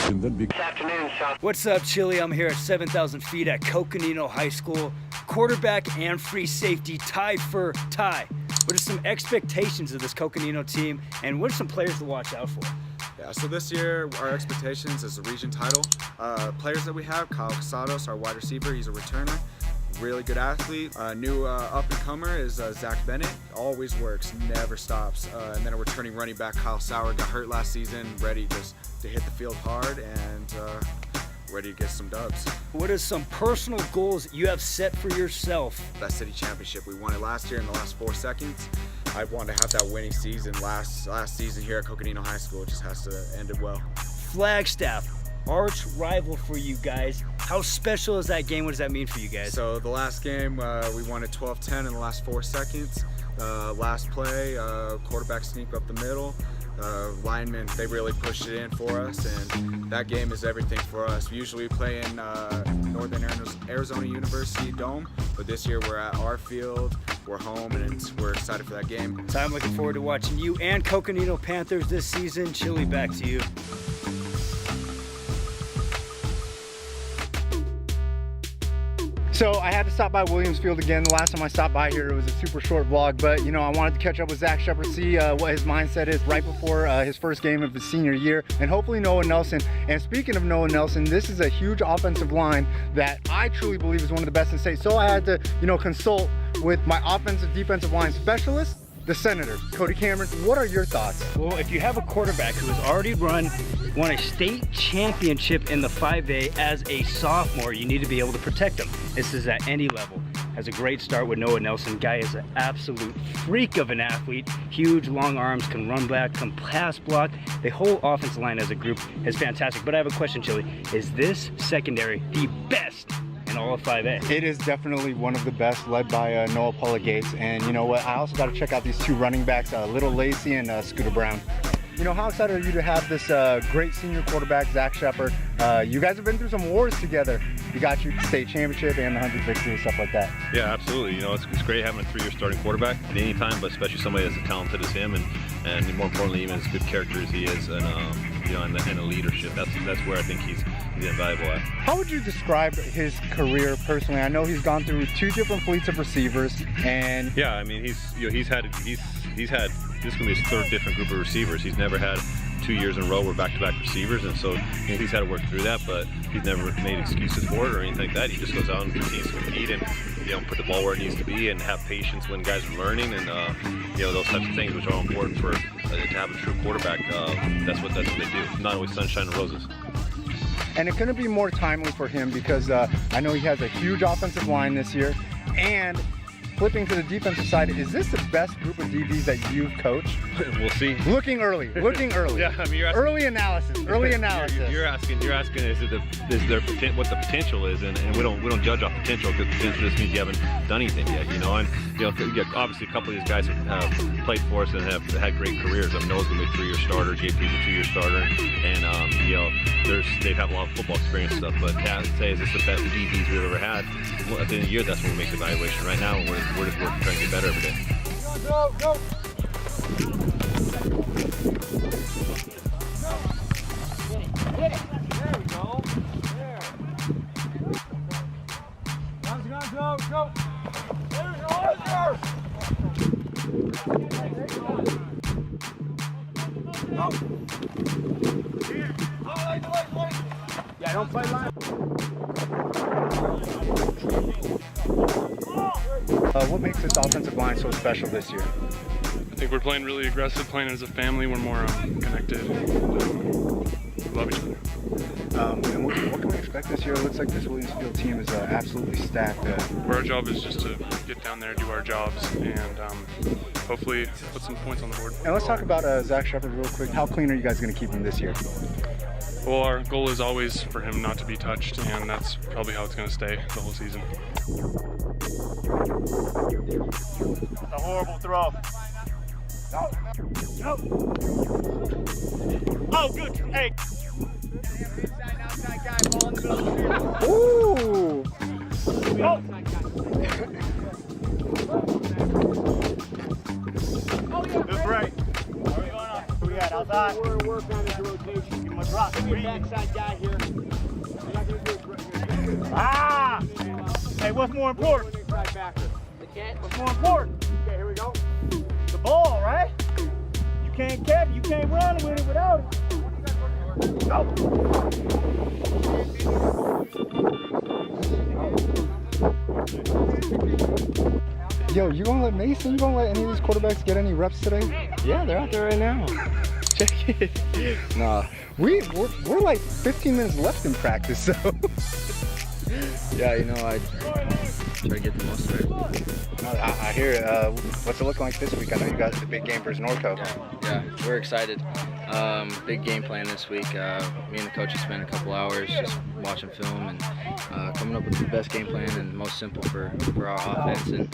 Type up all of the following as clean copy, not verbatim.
Good afternoon, Sean. What's up, Chili? I'm here at 7,000 feet at Coconino High School. Quarterback and free safety tie for tie. What are some expectations of this Coconino team, and what are some players to watch out for? Yeah, so this year our expectations is the region title. Players that we have, Kyle Casados, our wide receiver, he's a returner. Really good athlete. New up-and-comer is Zach Bennett. Always works, never stops. And then a returning running back, Kyle Sauer, got hurt last season, ready just to hit the field hard and ready to get some dubs. What are some personal goals you have set for yourself? That city championship, we won it last year in the last 4 seconds. I want to have that winning season last season here at Coconino High School. It just has to end it well. Flagstaff, arch rival for you guys. How special is that game? What does that mean for you guys? So the last game, we won it 12-10 in the last 4 seconds. Last play, quarterback sneak up the middle. Linemen, they really pushed it in for us, and that game is everything for us. We usually play in Northern Arizona University Dome, but this year we're at our field, we're home, and we're excited for that game. So I'm looking forward to watching you and Coconino Panthers this season. Chili, back to you. So I had to stop by Williams Field again. The last time I stopped by here, it was a super short vlog, but you know, I wanted to catch up with Zach Shepard, see what his mindset is right before his first game of his senior year, and hopefully Noah Nelson. And speaking of Noah Nelson, this is a huge offensive line that I truly believe is one of the best in state. So I had to, you know, consult with my offensive defensive line specialist, the Senator, Coach Campbell. What are your thoughts? Well, if you have a quarterback who has already won a state championship in the 5A as a sophomore, you need to be able to protect him. This is at any level. Has a great start with Noah Nelson. Guy is an absolute freak of an athlete. Huge, long arms, can run back, can pass block. The whole offensive line as a group is fantastic. But I have a question, Chili. Is this secondary the best in all of 5A? It is definitely one of the best, led by Noah Paula Gates. And you know what? I also got to check out these two running backs, Little Lacey and Scooter Brown. You know, how excited are you to have this great senior quarterback, Zach Shepard? You guys have been through some wars together. You got your state championship and the 100 victory and stuff like that. Yeah, absolutely. You know, it's great having a 3-year starting quarterback at any time, but especially somebody as talented as him, and more importantly, even as good character as he is, and you know, and a leadership. That's where I think he's invaluable at. How would you describe his career personally? I know he's gone through 2 different fleets of receivers, and yeah, I mean, he's had this is going to be his 3rd different group of receivers. He's never had 2 years in a row where back-to-back receivers, and so you know, he's had to work through that, but he's never made excuses for it or anything like that. He just goes out and continues to compete and, you know, put the ball where it needs to be and have patience when guys are learning, and you know, those types of things which are important for to have a true quarterback. That's what they do. Not always sunshine and roses. And it's going to be more timely for him because I know he has a huge offensive line this year. And flipping to the defensive side, is this the best group of DBs that you've coached? We'll see. Looking early. Yeah, I mean, you're asking, early analysis. You're asking, is there what the potential is, and we don't judge off potential, because potential just means you haven't done anything yet, you know. And you know, obviously a couple of these guys have played for us and have had great careers. I mean, Noah's gonna be a 3-year starter, JP's a 2-year starter, and you know, they have a lot of football experience and stuff. But to say, is this the best DBs we've ever had? Well, at the end of the year, that's when we make the evaluation. Right now, we're just working, trying to get better every day. Go. Hit it. There we go. There. Go. There's yours. Go. Yeah, don't play line. What makes this offensive line so special this year? I think we're playing really aggressive, playing as a family. We're more connected. We love each other. And what can we expect this year? It looks like this Williams Field team is absolutely stacked. Our job is just to get down there, do our jobs, and hopefully put some points on the board. And let's talk about Zach Shepard real quick. How clean are you guys going to keep him this year? Well, our goal is always for him not to be touched, and that's probably how it's going to stay the whole season. A horrible throw. Go. Oh, good. Hey. Outside guy, ball in the middle of the field. Ooh. Go. Good break. Where are we going on? Who we got? Outside, outside. We're work on his rotation. Give him a drop. Give me a backside guy here. You're not gonna do it. Ah! Hey, what's more important? Inside backer. The cat. What's more important? Okay, here we go. The ball, right? You can't catch it, you can't run with it without it. Yo, you gonna let Mason, you gonna let any of these quarterbacks get any reps today? Yeah, they're out there right now. Check it. Nah, we're like 15 minutes left in practice, so. Yeah, you know, I try to get the most of it. No, I hear it. What's it looking like this week? I know you got the big game versus Norco. Yeah, we're excited. Big game plan this week. Me and the coaches spent a couple hours just watching film and coming up with the best game plan and most simple for our offense. And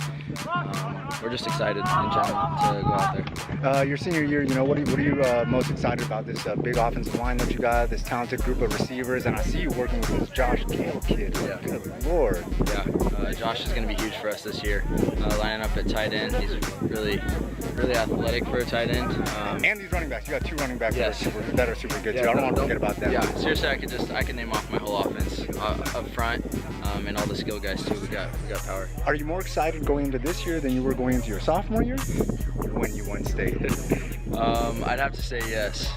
we're just excited in general to go out there. Your senior year, you know, what are you most excited about? This big offensive line that you got, this talented group of receivers, and I see you working with this Josh Campbell kid. Yeah. Good Lord. Yeah, Josh is going to be huge for us this year. Lining up at tight end, he's really athletic for a tight end. And these running backs, you got two running backs Yes. that are super good Yeah, too. I don't want to forget about them. Yeah, seriously, I can name off my whole offense up front, and all the skill guys too. We got power. Are you more excited going into this year than you were going into your sophomore year when you won state? I'd have to say yes.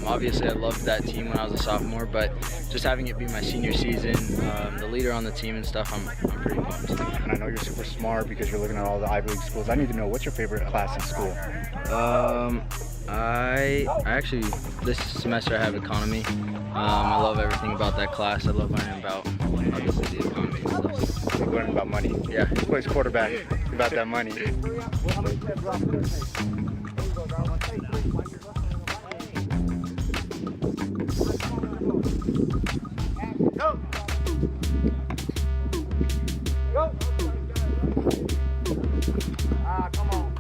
Obviously, I loved that team when I was a sophomore, but just having it be my senior season, the leader on the team and stuff, I'm pretty pumped. And I know you're super smart because you're looking at all the Ivy League schools. I need to know, what's your favorite class in school? I actually, this semester I have economy. I love everything about that class. I love learning about, obviously, the economy and stuff. You're learning about money. Yeah. He plays quarterback, about that money. Go. Go. Ah, come on.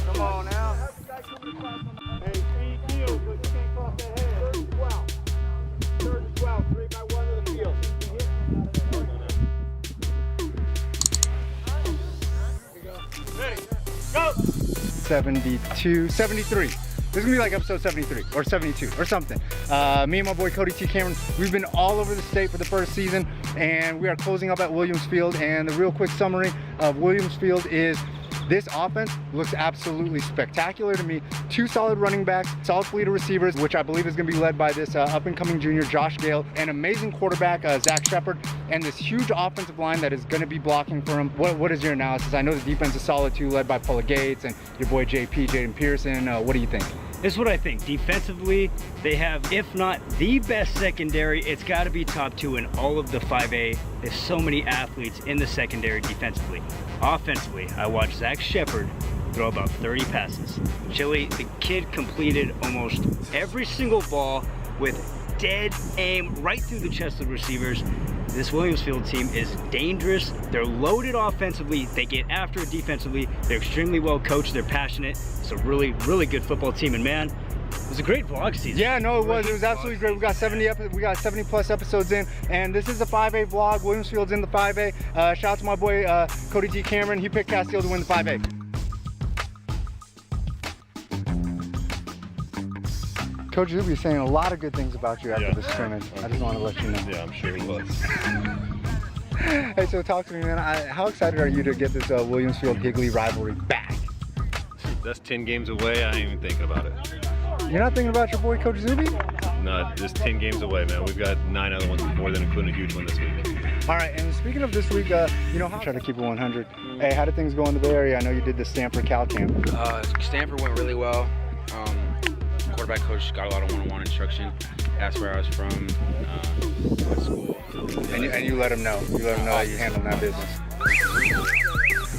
Come on now. Hey, speed field, but you can't cross that head. 3rd and 12. 3rd and 12. 3 by 1 in the field. Ready. Go. 72, 73. This is gonna be like episode 73 or 72 or something. Me and my boy Coach Campbell, we've been all over the state for the first season, and we are closing up at Williams Field. And the real quick summary of Williams Field is this offense looks absolutely spectacular to me. 2 solid running backs, solid fleet of receivers, which I believe is going to be led by this up-and-coming junior Josh Gale, an amazing quarterback Zach Shepard, and this huge offensive line that is going to be blocking for him. What is your analysis? I know the defense is solid too, led by Paula Gates and your boy JP, Jaden Pearson. What do you think? This is what I think. Defensively, they have, if not the best secondary, it's got to be top 2 in all of the 5A. There's so many athletes in the secondary defensively. Offensively, I watched Zach Shepard throw about 30 passes. Chili, the kid completed almost every single ball with dead aim right through the chest of the receivers. This Williamsfield team is dangerous. They're loaded offensively. They get after it defensively. They're extremely well coached. They're passionate. It's a really, really good football team. And man, it was a great vlog season. Yeah, no, it was. It was absolutely great. We got 70 plus episodes in, and this is a 5A vlog. Williamsfield's in the 5A. Shout out to my boy Cody T. Cameron. He picked Castile to win the 5A. Coach Zuby saying a lot of good things about you after the scrimmage. I just want to let you know. Yeah, I'm sure he was. Hey, so talk to me, man. How excited are you to get this Williamsfield Higley rivalry back? That's 10 games away. I ain't even thinking about it. You're not thinking about your boy Coach Zuby? No, just 10 games away, man. We've got 9 other ones before then, including a huge one this week. All right, and speaking of this week, you know, try to keep it 100. Hey, how did things go in the Bay Area? I know you did the Stanford Cal camp. Stanford went really well. Quarterback coach got a lot of one-on-one instruction. Asked where I was from, what school. And you let him know. You let him know how you handle that business.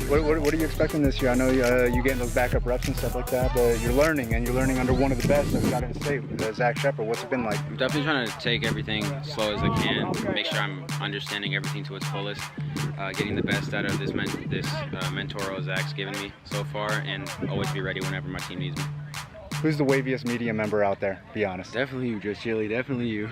What are you expecting this year? I know you getting those backup reps and stuff like that, but you're learning under one of the best that we got in the state, Zach Shepard. What's it been like? I'm definitely trying to take everything slow as I can, make sure I'm understanding everything to its fullest, getting the best out of this mentor Zach's given me so far, and always be ready whenever my team needs me. Who's the waviest media member out there? Be honest. Definitely you, Just Chili. Definitely you.